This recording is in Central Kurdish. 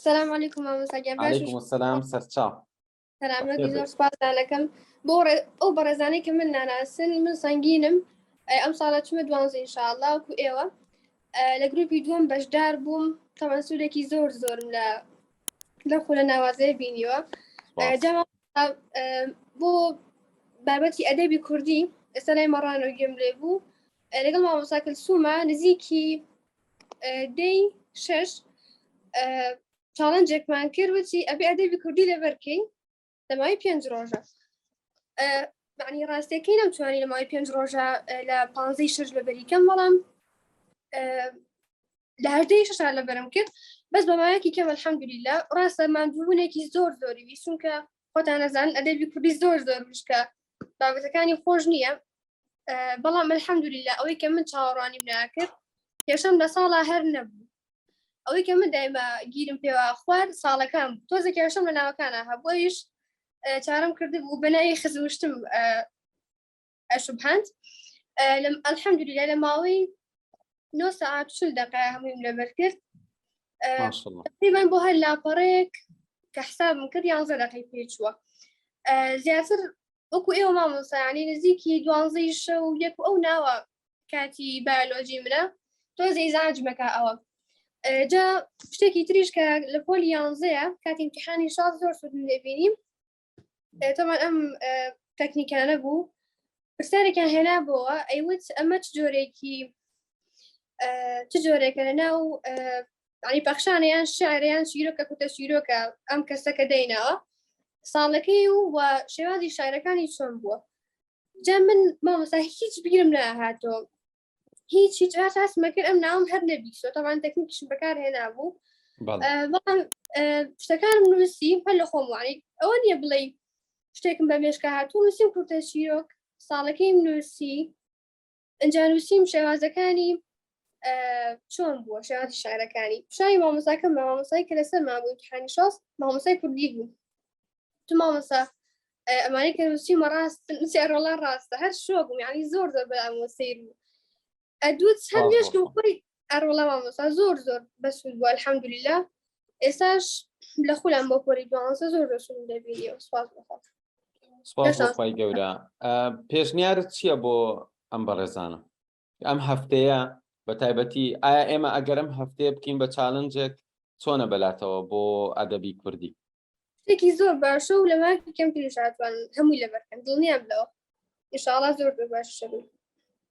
السلام عليكم ماما ساگیان باش عليكم السلام سەرچاو سلامەتی زۆر سپاسدانەکەم بۆ ئەو بەڕێزانەی کە من ناناسن من سەنگینم ئەم ساڵە چمە 12 ئینشاءالله وەکو ئێوە لە گروپی دووەم بەشدار بووم تەمەن سوودێکی زۆرم لە خۆ لە ناوازەیە بینیوە بۆ بابەتی ئەدەبی کوردی ئێستا لای مەڕانەوە گوێم لێ بوو لەگەڵ مامۆستا کەلسوومە نزیکی دەی 6 چاڵنجێکمان کرد وتی ئەبێ ئەدەبی کوردی لەبەرکەی لە ماوەی 5 ڕۆژە معنی ڕاستیەکەی نەمتوانی لە ماوەی 5 ڕۆژە لە 15 شەش لەبەریکەم بەڵام لە هەردەی شەشار لەبەرم کرد بەس بە مایەکی کەم الحەمدولیلا ڕاستە مادبوونێکی زۆری وی چونکە خۆتان نەزانن ئەدەبی کوردی زۆر وشکە بابەتەکانی خۆش نییە بەڵام الحەمدولیلا ئەوەی کە من چاوەڕوانیم ناکرد کێشەم لە ساڵا هەر نەبوو ئەوەی کە من دایما گیرم پێوە خوارد ساڵەکان تۆزە کێشەم لە ناوەکانە هەبوویش چارەم کرده بوو بەناوی خزوشتم ئەشوبهاند الحەمدولیلا لە ماوەی 9 ساعات 40 دقیقە هەموویم لەبەر کرد تقریبا بۆ هەر لاپەڕێک کە حسابم کرد 11 دقیقەی پێچووە زیاتر وەکو ئێوە مامۆستا یعنی نزیکی 12 شەو یەک ئەو ناوە کاتی بایۆلۆجی منە تۆزە زانجمەکە ئەوە جا شتێکی تریش کە لە پۆلی 11 کاتی امتحانی شاز زۆر سوودم لێبینیم تەمان ئەم تەکنیکانە بوو پرسیارێکیان هێنا بۆەوە ئەیوت ئەمە چ جۆرێکە لەناو ینی پەخشانەیان شاعریان شیرۆکە کوتە شیرۆکە ئەم کەسەکە دەینەوە ساڵەکەی و شێوازی شاعرەکانی چۆن بووە جا من مامۆستا هیچ بیرم نەهاتۆ هیچ هەستمە کرد ئەم ناوم هەر نەبیستۆ تەمان تەکنیکیشم بەکار هێنا بوو بەڵام شتەکانم نووسی هەر لە خۆم وانی ئەوە نییە بڵێ شتێکم بە مێشکە هاتوو نووسیم کوتە شیرۆک ساڵەکەیم نووسی ئەنجا نووسیم شێوازەکانی چۆن بووە شێوازی شاعرەکانی پیشانی مامۆستاکەم بە مامۆستای کە لەسەر مابوو امتحانی شاز مامۆستای کوردی بوو تو مامۆستا ئەمانەی کە نووسیمە ڕاست نووسی ئەرۆڵا ڕاستە هەر شۆ بووم یعنی زۆر بەلامەوە سەیر بوو ئەدووت هەر مێشکم خۆی ئەرۆڵا مامۆستا زۆر بەسوود بووە الحەمدولیلا ئێستاش لە خولان بۆ پۆلی 12 زۆر دەسوودم لێبینیەوە سوپاس بەخوا سپاس بۆ خۆی گەورە پێشنیارت چییە بۆ ئەم بەڕێزانە ئەم هەفتەیە بە تایبەتی ئایا ئێمە ئەگەرم هەفتەیە بکەین بە چالنجێک چۆنە بەلاتەوە بۆ ئەدەبی کوردی شتێکی زۆر باشە و لە ماکی کەم تریش هاتوان هەمووی لەبەرکەن دڵنیام لەوە ئینشاڵڵا زۆر باش شەبێت